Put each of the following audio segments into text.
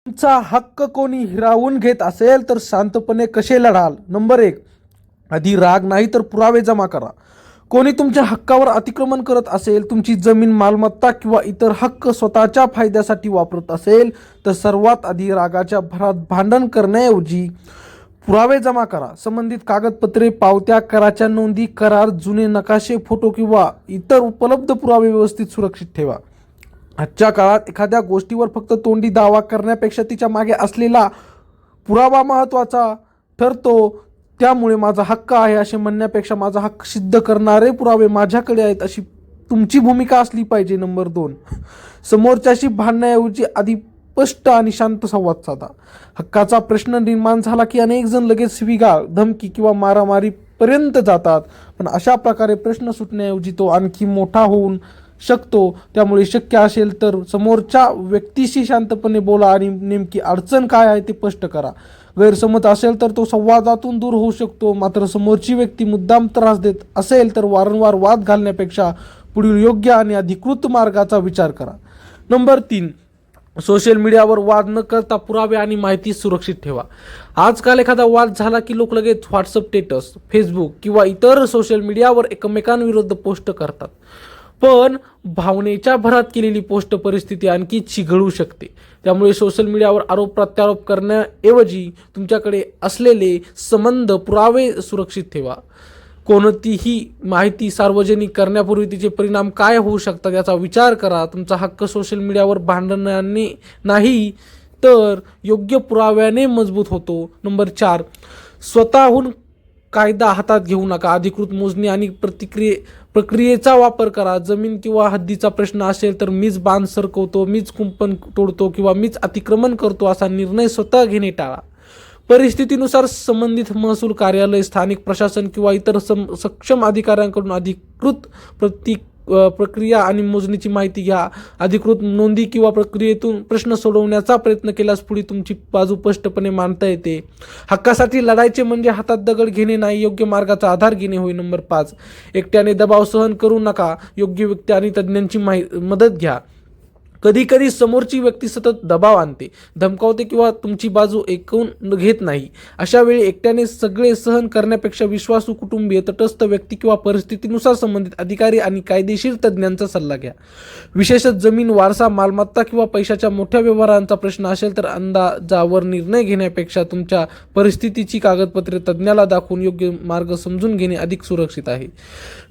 तुमचा हक्क कोणी हिरावून घेत असेल तर शांतपणे कसे लढाल? नंबर एक, आधी राग नाही तर पुरावे जमा करा. कोणी तुमच्या हक्कावर अतिक्रमण करत असेल, तुमची जमीन, मालमत्ता किंवा इतर हक्क स्वतःच्या फायद्यासाठी वापरत असेल तर सर्वात आधी रागाच्या भरात भांडण करण्याऐवजी पुरावे जमा करा. संबंधित कागदपत्रे, पावत्या, कराच्या नोंदी, करार, जुने नकाशे, फोटो किंवा इतर उपलब्ध पुरावे व्यवस्थित सुरक्षित ठेवा. आजच्या काळात एखाद्या गोष्टीवर फक्त तोंडी दावा करण्यापेक्षा तिच्या मागे असलेला पुरावा महत्त्वाचा ठरतो. त्यामुळे माझा हक्क आहे असे म्हणण्यापेक्षा माझा हक्क सिद्ध करणारे पुरावे माझ्याकडे आहेत अशी तुमची भूमिका असली पाहिजे. नंबर दोन, समोरच्याशी भांडण्याऐवजी आधी स्पष्ट आणि शांत संवाद साधा. हक्काचा प्रश्न निर्माण झाला की अनेक जण लगेच स्वीकार, धमकी किंवा मारामारीपर्यंत जातात. पण अशा प्रकारे प्रश्न सुटण्याऐवजी तो आणखी मोठा होऊन शकतो. त्यामुळे शक्य असेल तर समोरच्या व्यक्तीशी शांतपणे बोला आणि नेमकी अडचण काय आहे ते स्पष्ट करा. गैरसमज असेल तर तो संवादातून दूर होऊ शकतो. मात्र समोरची व्यक्ती मुद्दाम त्रास देत असेल तर वारंवार वाद घालण्यापेक्षा पुढील योग्य आणि अधिकृत मार्गाचा विचार करा. नंबर तीन, सोशल मीडियावर वाद न करता पुरावे आणि माहिती सुरक्षित ठेवा. आजकाल एखादा वाद झाला की लोक लगेच व्हॉट्सअप स्टेटस, फेसबुक किंवा इतर सोशल मीडियावर एकमेकांविरुद्ध पोस्ट करतात. पण भावनेच्या भरात केलेली पोस्ट परिस्थिती आणखी चिघळू शकते. त्यामुळे सोशल मीडियावर आरोप प्रत्यारोप करण्याऐवजी तुमच्याकडे असलेले संबंध पुरावे सुरक्षित ठेवा. कोणतीही माहिती सार्वजनिक करण्यापूर्वी तिचे परिणाम काय होऊ शकतात याचा विचार करा. तुमचा हक्क सोशल मीडियावर भांडणाने नाही तर योग्य पुराव्याने मजबूत होतो. नंबर चार, स्वतःहून कायदा हातात घेऊ नका. अधिकृत मोजणी आणि प्रक्रियेचा वापर करा. जमीन किंवा हद्दीचा प्रश्न असेल तर मीच बांध सरकवतो, मीच कुंपण तोडतो किंवा मीच अतिक्रमण करतो असा निर्णय स्वतः घेणे टाळा. परिस्थितीनुसार संबंधित महसूल कार्यालय, स्थानिक प्रशासन किंवा इतर सक्षम अधिकाऱ्यांकडून अधिकृत प्रक्रिया आणि मोजणीची माहिती घ्या. अधिकृत नोंदी किंवा प्रक्रियेतून प्रश्न सोडवण्याचा प्रयत्न केल्यास पुढे तुमची बाजू स्पष्टपणे मांडता येते. हक्कासाठी लढायचे म्हणजे हातात दगड घेणे नाही, योग्य मार्गाचा आधार घेणे होय. नंबर पाच, एकट्याने दबाव सहन करू नका. योग्य व्यक्ती आणि तज्ज्ञांची मदत घ्या. कधी कधी समोरची व्यक्ती सतत दबाव आणते, धमकावते किंवा तुमची बाजू ऐकून घेत नाही. अशा वेळी एकट्याने सगळे सहन करण्यापेक्षा विश्वासू कुटुंबीय, तटस्थ व्यक्ती किंवा परिस्थितीनुसार संबंधित अधिकारी आणि कायदेशीर तज्ज्ञांचा सल्ला घ्या. विशेषतः जमीन, वारसा, मालमत्ता किंवा पैशाच्या मोठ्या व्यवहारांचा प्रश्न असेल तर अंदाजावर निर्णय घेण्यापेक्षा तुमच्या परिस्थितीची कागदपत्रे तज्ज्ञाला दाखवून योग्य मार्ग समजून घेणे अधिक सुरक्षित आहे.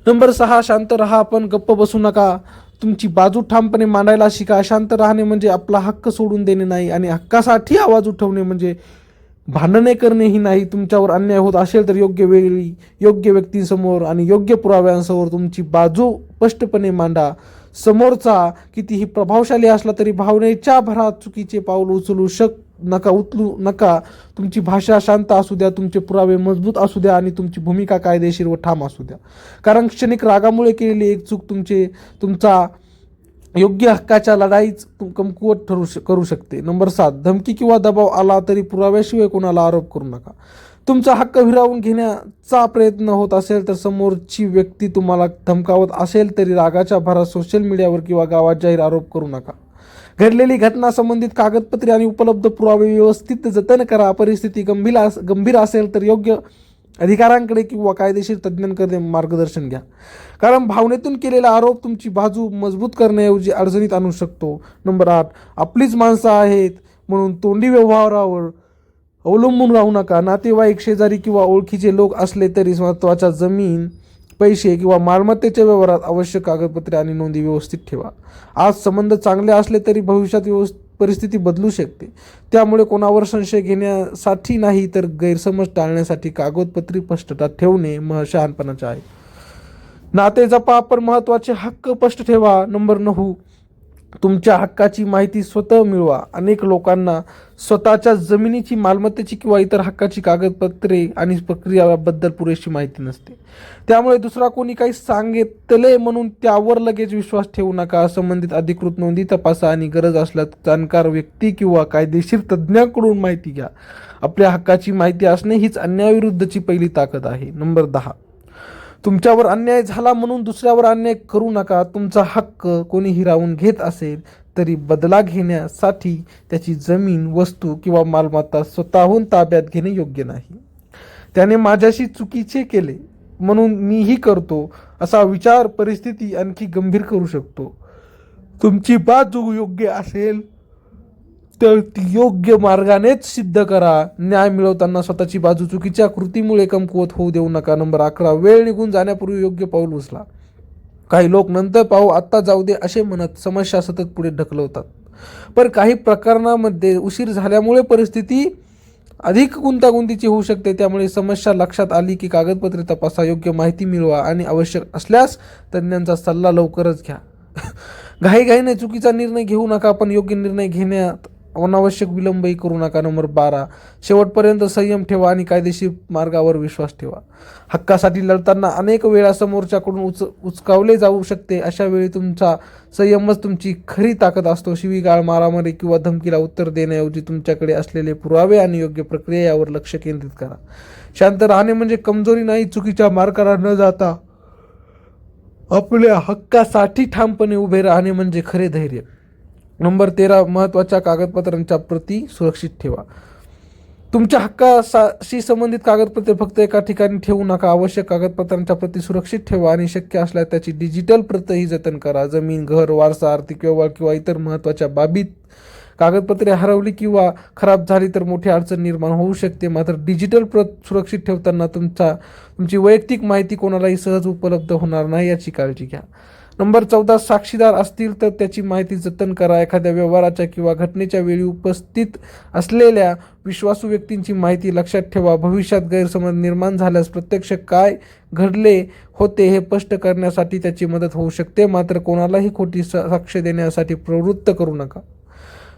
नंबर सहा, शांत राहा पण गप्प बसू नका. तुमची बाजू ठामपणे मांडायला शिका. शांत राहणे म्हणजे आपला हक्क सोडून देणे नाही आणि हक्कासाठी आवाज उठवणे म्हणजे भांडणे करणेही नाही. तुमच्यावर अन्याय होत असेल तर योग्य वेळी, योग्य व्यक्तींसमोर आणि योग्य पुराव्यांसमोर तुमची बाजू स्पष्टपणे मांडा. समोरचा कितीही प्रभावशाली असला तरी भावनेच्या भरात चुकीचे पाऊल उचलू नका. तुमची भाषा शांत असू द्या, तुमचे पुरावे मजबूत असू द्या आणि तुमची भूमिका कायदेशीर व ठाम असू द्या. कारण क्षणिक रागामुळे केलेली एक चूक तुमचा योग्य हक्काच्या लढाईच कमकुवत करू शकते. नंबर सात, धमकी किंवा दबाव आला तरी पुराव्याशिवाय कोणाला आरोप करू नका. तुमचा हक्क हिरावून घेण्याचा प्रयत्न होत असेल तर समोरची व्यक्ती तुम्हाला धमकावत असेल तरी रागाच्या भरात सोशल मीडियावर किंवा गावात जाहीर आरोप करू नका. घडलेली घटना, संबंधित कागदपत्रे आणि उपलब्ध पुरावे व्यवस्थित जतन करा. परिस्थिती गंभीर असेल तर योग्य अधिकाऱ्यांकडे किंवा कायदेशीर तज्ज्ञांकडे मार्गदर्शन घ्या. कारण भावनेतून केलेला आरोप तुमची बाजू मजबूत करण्याऐवजी अडचणीत आणू शकतो. नंबर आठ, आपलीच माणसं आहेत म्हणून तोंडी व्यवहारावर अवलंबून राहू नका. नातेवाईक, शेजारी किंवा ओळखीचे लोक असले तरी महत्त्वाच्या जमीन, पैसे किंवा मालमत्तेच्या व्यवहारात आवश्यक कागदपत्रे आणि नोंदी व्यवस्थित ठेवा. आज संबंध चांगले असले तरी भविष्यात परिस्थिती बदलू शकते. त्यामुळे कोणावर संशय घेण्यासाठी नाही तर गैरसमज टाळण्यासाठी कागदपत्री स्पष्टता ठेवणे शहाणपणाचे आहे. नाते जपा पण महत्त्वाचे हक्क स्पष्ट ठेवा. नंबर 9, तुमच्या हक्काची माहिती स्वतः मिळवा. अनेक लोकांना स्वतःच्या जमिनीची, मालमत्तेची किंवा इतर हक्काची कागदपत्रे आणि प्रक्रियाबद्दल पुरेशी माहिती नसते. त्यामुळे दुसरा कोणी काही सांगितले म्हणून त्यावर लगेच विश्वास ठेवू नका. संबंधित अधिकृत नोंदी तपासा आणि गरज असल्यास जाणकार व्यक्ती किंवा कायदेशीर तज्ज्ञांकडून माहिती घ्या. आपल्या हक्काची माहिती असणे हीच अन्यायाविरुद्धची पहिली ताकद आहे. नंबर 10, तुमच्यावर अन्याय झाला म्हणून दुसऱ्यावर अन्याय करू नका. तुमचा हक्क कोणी हिरावून घेत असेल तरी बदला घेण्यासाठी त्याची जमीन, वस्तू किंवा मालमत्ता स्वतःहून ताब्यात घेणे योग्य नाही. त्याने माझ्याशी चुकीचे केले म्हणून मीही करतो असा विचार परिस्थिती आणखी गंभीर करू शकतो. तुमची बाजू योग्य असेल तर ती योग्य मार्गानेच सिद्ध करा. न्याय मिळवताना स्वतःची बाजू चुकीच्या कृतीमुळे कमकुवत होऊ देऊ नका. नंबर 11, वेळ निघून जाण्यापूर्वी योग्य पाऊल उचला. काही लोक नंतर पाहू, आत्ता जाऊ दे असे म्हणत समस्या सतत पुढे ढकलवतात. पण काही प्रकरणामध्ये उशीर झाल्यामुळे परिस्थिती अधिक गुंतागुंतीची होऊ शकते. त्यामुळे समस्या लक्षात आली की कागदपत्रे तपासा, योग्य माहिती मिळवा आणि आवश्यक असल्यास तज्ज्ञांचा सल्ला लवकरच घ्या. घाईघाईने चुकीचा निर्णय घेऊ नका, पण योग्य निर्णय घेण्यात अनावश्यक विलंबही करू नका. नंबर 12, शेवटपर्यंत संयम ठेवा आणि कायदेशीर मार्गावर विश्वास ठेवा. हक्कासाठी लढताना अनेक वेळा समोरच्याकडून उचकावले जाऊ शकते. अशा वेळी तुमचा संयमच तुमची खरी ताकद असतो. शिवीगाळ, मारामारी किंवा धमकीला उत्तर देण्याऐवजी तुमच्याकडे असलेले पुरावे आणि योग्य प्रक्रिया यावर लक्ष केंद्रित करा. शांत राहणे म्हणजे कमजोरी नाही, चुकीच्या मार्गाला न जाता आपल्या हक्कासाठी ठामपणे उभे राहणे म्हणजे खरे धैर्य. नंबर 13, महत्त्वाच्या कागदपत्रांच्या प्रती सुरक्षित ठेवा. तुमच्या हक्काशी संबंधित कागदपत्रे फक्त एका ठिकाणी ठेवू नका. आवश्यक कागदपत्रांच्या प्रती सुरक्षित ठेवा आणि शक्य असल्यास त्याची डिजिटल प्रतही जतन करा. जमीन, घर, वारसा, आर्थिक व्यवहार किंवा इतर महत्त्वाच्या बाबीत कागदपत्रे हरवली किंवा खराब झाली तर मोठी अडचण निर्माण होऊ शकते. मात्र डिजिटल प्रत सुरक्षित ठेवताना तुमची वैयक्तिक माहिती कोणालाही सहज उपलब्ध होणार नाही याची काळजी घ्या. नंबर 14, साक्षीदार असतील तर त्याची माहिती जतन करा. एखाद्या व्यवहाराच्या किंवा घटनेच्या वेळी उपस्थित असलेल्या विश्वासू व्यक्तींची माहिती लक्षात ठेवा. भविष्यात गैरसमज निर्माण झाल्यास प्रत्यक्ष काय घडले होते हे स्पष्ट करण्यासाठी त्याची मदत होऊ शकते. मात्र कोणालाही खोटी साक्ष देण्यासाठी प्रवृत्त करू नका.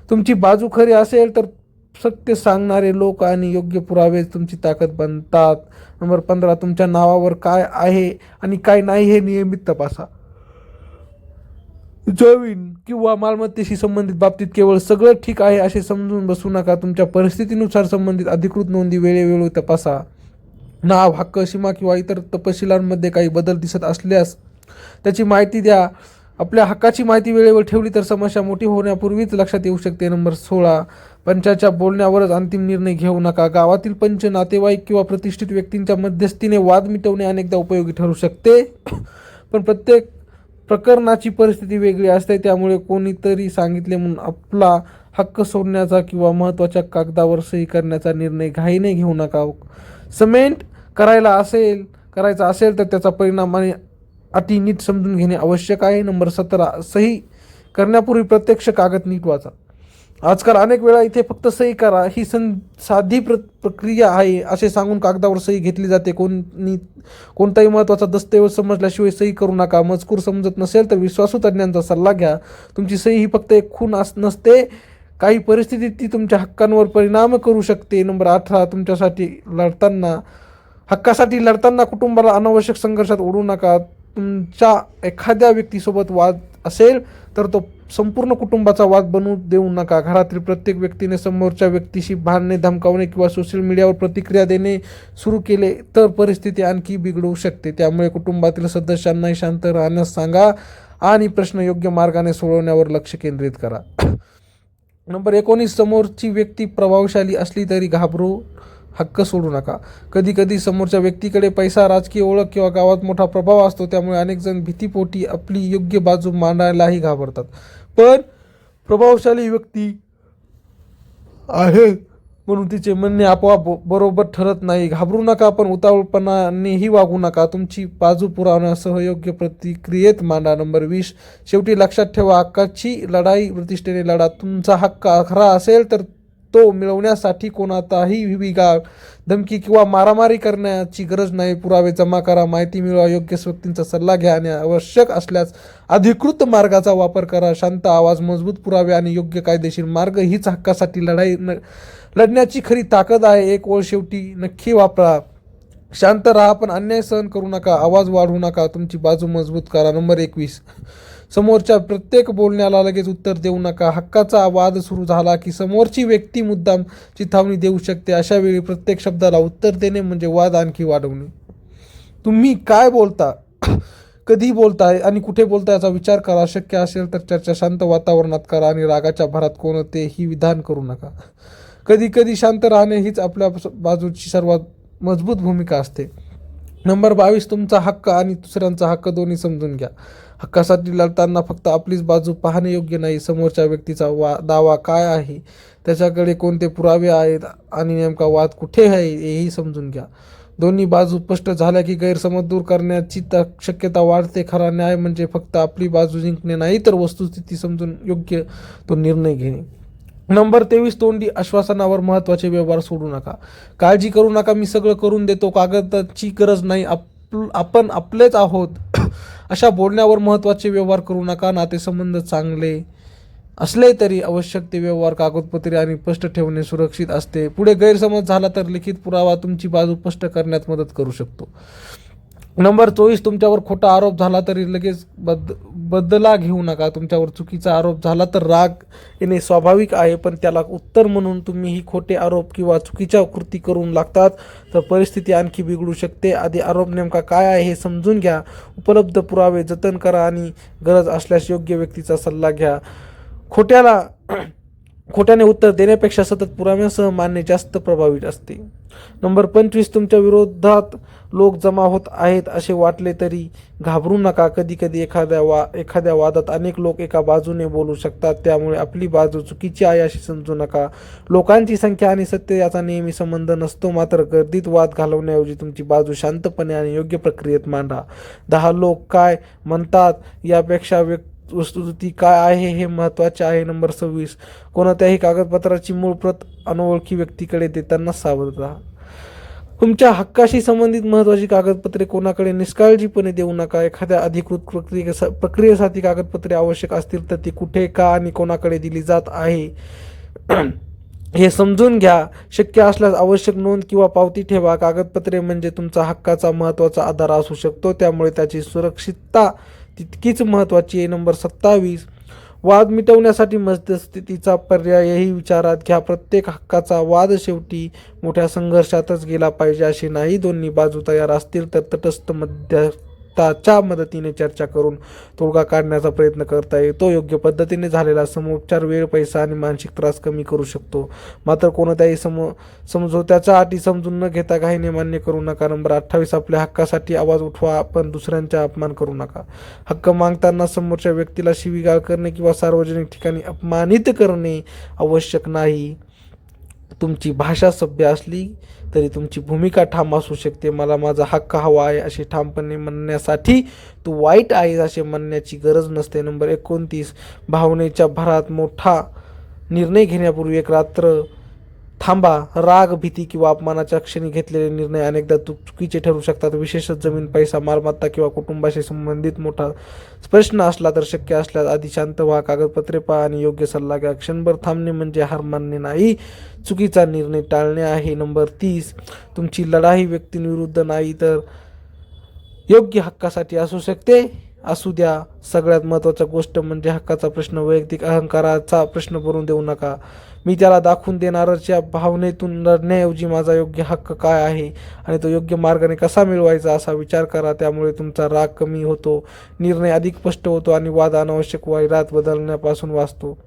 तुमची बाजू खरी असेल तर सत्य सांगणारे लोक आणि योग्य पुरावे तुमची ताकद बनतात. नंबर 15, तुमच्या नावावर काय आहे आणि काय नाही हे नियमित तपासा. जमीन किंवा मालमत्तेशी संबंधित बाबतीत केवळ सगळं ठीक आहे असे समजून बसू नका. तुमच्या परिस्थितीनुसार संबंधित अधिकृत नोंदी वेळोवेळी तपासा. नाव, हक्क, सीमा किंवा इतर तपशिलांमध्ये काही बदल दिसत असल्यास त्याची माहिती द्या. आपल्या हक्काची माहिती वेळेवर ठेवली तर समस्या मोठी होण्यापूर्वीच लक्षात येऊ शकते. नंबर 16, पंचाच्या बोलण्यावरच अंतिम निर्णय घेऊ नका. गावातील पंच, नातेवाईक किंवा प्रतिष्ठित व्यक्तींच्या मध्यस्थीने वाद मिटवणे अनेकदा उपयोगी ठरू शकते. पण प्रत्येक प्रकरणाची परिस्थिती वेगळी असते. त्यामुळे कोणीतरी सांगितले म्हणून आपला हक्क सोडण्याचा किंवा महत्त्वाच्या कागदावर सही करण्याचा निर्णय घाईने घेऊ नका. समेंट करायचा असेल तर त्याचा परिणाम आणि अटी नीट समजून घेणे आवश्यक आहे. नंबर 17, सही करण्यापूर्वी प्रत्यक्ष कागद नीट वाचा. आजकाल अनेक वेळा इथे फक्त सही करा ही साधी प्रक्रिया आहे असे सांगून कागदावर सही घेतली जाते. कोणताही महत्त्वाचा दस्तऐवज समजल्याशिवाय सही करू नका. मजकूर समजत नसेल तर विश्वासू तज्ज्ञांचा सल्ला घ्या. तुमची सही ही फक्त एक खूण नसते, काही परिस्थितीत ती तुमच्या हक्कांवर परिणाम करू शकते. नंबर 18, हक्कासाठी लढताना कुटुंबाला अनावश्यक संघर्षात ओढू नका. तुमच्या एखाद्या व्यक्तीसोबत वाद असेल तर तो संपूर्ण कुटुंबाचा वाद बनवू देऊ नका. घरातील प्रत्येक व्यक्तीने समोरच्या व्यक्तीशी भांडणे, धमकावणे किंवा सोशल मीडियावर प्रतिक्रिया देणे सुरू केले तर परिस्थिती आणखी बिघडू शकते. त्यामुळे कुटुंबातील सदस्यांनाही शांत राहण्यास सांगा आणि प्रश्न योग्य मार्गाने सोडवण्यावर लक्ष केंद्रित करा. नंबर 19, समोरची व्यक्ती प्रभावशाली असली तरी घाबरू हक्क सोडू नका. कधी समोरच्या व्यक्तीकडे पैसा, राजकीय ओळख किंवा गावात मोठा प्रभाव असतो. त्यामुळे अनेक जण भीतीपोटी आपली योग्य बाजू मांडायलाही घाबरतात. पण प्रभावशाली व्यक्ती आहे म्हणून तिचे म्हणणे आपोआप बरोबर ठरत नाही. घाबरू नका, पण उतावळपणानेही वागू नका. तुमची बाजू पुरावण्यासह योग्य प्रतिक्रियेत मांडा. नंबर 20, शेवटी लक्षात ठेवा, हक्काची लढाई प्रतिष्ठेने लढा. तुमचा हक्क खरा असेल तर तो मिळवण्यासाठी कोणाचाही विगाळ, धमकी किंवा मारामारी करण्याची गरज नाही. पुरावे जमा करा, माहिती मिळवा, योग्य व्यक्तींचा सल्ला घ्या आणि आवश्यक असल्यास अधिकृत मार्गाचा वापर करा. शांत आवाज, मजबूत पुरावे आणि योग्य कायदेशीर मार्ग हीच हक्कासाठी लढण्याची खरी ताकद आहे. एक ओळ शेवटी नक्की वापरा. शांत राहा पण अन्याय सहन करू नका. आवाज वाढवू नका. तुमची बाजू मजबूत करा. नंबर 21, समोरच्या प्रत्येक बोलण्याला लगेच उत्तर देऊ नका. हक्काचा वाद सुरू झाला की समोरची व्यक्ती मुद्दाम चिथावणी देऊ शकते. अशा वेळी प्रत्येक शब्दाला उत्तर देणे म्हणजे वाद आणखी वाढवणे. तुम्ही काय बोलता कधी बोलताय आणि कुठे बोलताय याचा विचार करा. शक्य असेल तर चर्चा शांत वातावरणात करा आणि रागाच्या भरात कोणतेही विधान करू नका. कधी कधी शांत राहणे हीच आपल्या बाजूची सर्वात मजबूत भूमिका असते. नंबर 22, तुमचा हक्क आणि दुसऱ्यांचा हक्क दोन्ही समजून घ्या. हक्कासाठी लढताना फक्त आपलीच बाजू पाहणे योग्य नाही. समोरच्या व्यक्तीचा दावा काय आहे, त्याच्याकडे कोणते पुरावे आहेत आणि नेमका वाद कुठे आहे हेही समजून घ्या. दोन्ही बाजू स्पष्ट झाल्या की गैरसमज दूर करण्याची शक्यता वाढते. खरा न्याय म्हणजे फक्त आपली बाजू जिंकणे नाही, तर वस्तुस्थिती समजून योग्य तो निर्णय घेणे. नंबर 23, तोंडी आश्वासनावर महत्त्वाचे व्यवहार सोडू नका. काळजी करू नका, मी सगळं करून देतो, कागदाची गरज नाही, आपण आपलेच आहोत अशा बोलण्यावर महत्त्वाचे व्यवहार करू नका. नातेसंबंध चांगले असले तरी आवश्यक ते व्यवहार, कागदपत्रे आणि स्पष्ट ठेवणे सुरक्षित असते. पुढे गैरसमज झाला तर लिखित पुरावा तुमची बाजू स्पष्ट करण्यात मदत करू शकतो. नंबर 24, तुमच्यावर खोटा आरोप झाला तरी लगेच बदला घेऊ नका. तुमच्यावर चुकीचा आरोप झाला तर राग येणे स्वाभाविक आहे, पण त्याला उत्तर म्हणून तुम्हीही खोटे आरोप किंवा चुकीच्या कृती करून लागतात तर परिस्थिती आणखी बिघडू शकते. आधी आरोप नेमका काय आहे हे समजून घ्या. उपलब्ध पुरावे जतन करा आणि गरज असल्यास योग्य व्यक्तीचा सल्ला घ्या. खोट्याने उत्तर देण्यापेक्षा सतत पुराव्यासह मानणे जास्त प्रभावी असते. नंबर 25, तुमच्या विरोधात लोक जमा होत आहेत असे वाटले तरी घाबरू नका. कधी कधी एखाद्या वादात अनेक लोक एका बाजूने बोलू शकतात, त्यामुळे आपली बाजू चुकीची आहे असे समजू नका. लोकांची संख्या आणि सत्य याचा नेहमी संबंध नसतो, मात्र गर्दीत वाद घालवण्याऐवजी तुमची बाजू शांतपणे आणि योग्य प्रक्रियेत मांडा. 10 लोक काय म्हणतात यापेक्षा वस्तुस्थिती काय आहे हे महत्त्वाचे आहे. नंबर 26, कोणत्याही कागदपत्राची मूळ प्रत अनोळखी व्यक्तीकडे देताना सावध राहा. तुमच्या हक्काशी संबंधित महत्त्वाची कागदपत्रे कोणाकडे निष्काळजीपणे देऊ नका. एखाद्या अधिकृत प्रक्रियेसाठी कागदपत्रे आवश्यक असतील तर ती कुठे, का आणि कोणाकडे दिली जात आहे हे समजून घ्या. शक्य असल्यास आवश्यक नोंद किंवा पावती ठेवा. कागदपत्रे म्हणजे तुमचा हक्काचा महत्त्वाचा आधार असू शकतो, त्यामुळे त्याची सुरक्षितता तितकीच महत्त्वाची आहे. नंबर 27, वाद मिटवण्यासाठी मध्यस्थीचा पर्यायही विचारात घ्या. प्रत्येक हक्काचा वाद शेवटी मोठ्या संघर्षातच गेला पाहिजे असे नाही. दोन्ही बाजू तयार असतील तर तटस्थ मध्यस्थाच्या मदतीने चर्चा करून तोडगा काढण्याचा प्रयत्न करता येतो. योग्य पद्धतीने झालेला समोपचार वेळ, पैसा आणि मानसिक त्रास कमी करू शकतो. मात्र कोणत्याही समझोत्याच्या अटी समजून न घेता घाईने मान्य करू नका. नंबर 28, आपल्या हक्कासाठी आवाज उठवा, पण दुसऱ्यांचा अपमान करू नका. हक्क मागताना समोरच्या व्यक्तीला शिवीगाळ करणे किंवा सार्वजनिक ठिकाणी अपमानित करणे आवश्यक नाही. तुमची भाषा सभ्य असली तरी तुमची भूमिका ठाम असू शकते. मला माझा हक्क हवा आहे असे ठामपणे म्हणण्यासाठी तू वाईट आहेस असे म्हणण्याची गरज नसते. नंबर 29, भावनेच्या भरात मोठा निर्णय घेण्यापूर्वी एक रात्र थांबा. राग, भीती किंवा अपमानाच्या क्षणी घेतलेले निर्णय अनेकदा चुकीचे ठरू शकतात. विशेषतः जमीन, पैसा, मालमत्ता किंवा कुटुंबाशी संबंधित मोठा प्रश्न असला तर शक्य असल्यास आधी शांत व्हा, कागदपत्रे पहा आणि योग्य सल्ला घ्या. क्षणभर थांबणे म्हणजे हार मानणे नाही, चुकीचा निर्णय टाळणे आहे. नंबर 30, तुमची लढाई व्यक्तींविरुद्ध नाही तर योग्य हक्कासाठी असू शकते. असू द्या. सगळ्यात महत्त्वाची गोष्ट म्हणजे हक्काचा प्रश्न वैयक्तिक अहंकाराचा प्रश्न बनवून देऊ नका. मी त्याला दाखवून देणारच या भावनेतून लढण्याऐवजी माझा योग्य हक्क काय आहे आणि तो योग्य मार्गाने कसा मिळवायचा असा विचार करा. त्यामुळे तुमचा राग कमी होतो, निर्णय अधिक स्पष्ट होतो आणि वाद अनावश्यक वैरात बदलण्यापासून वाचतो.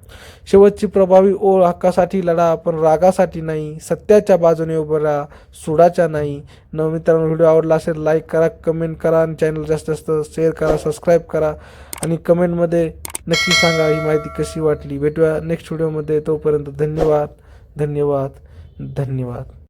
शेवटची प्रभावी ओळ, हक्कासाठी लढा पण रागासाठी नाही. सत्याच्या बाजूने उभं राहा, सुडाच्या नाही. मित्रांनो, व्हिडिओ आवडला असेल लाईक करा, कमेंट करा आणि चॅनल जास्तीत जास्त शेअर करा, सबस्क्राईब करा आणि कमेंटमध्ये नक्की सांगा ही माहिती कशी वाटली. भेटूया नेक्स्ट व्हिडिओमध्ये. तोपर्यंत धन्यवाद.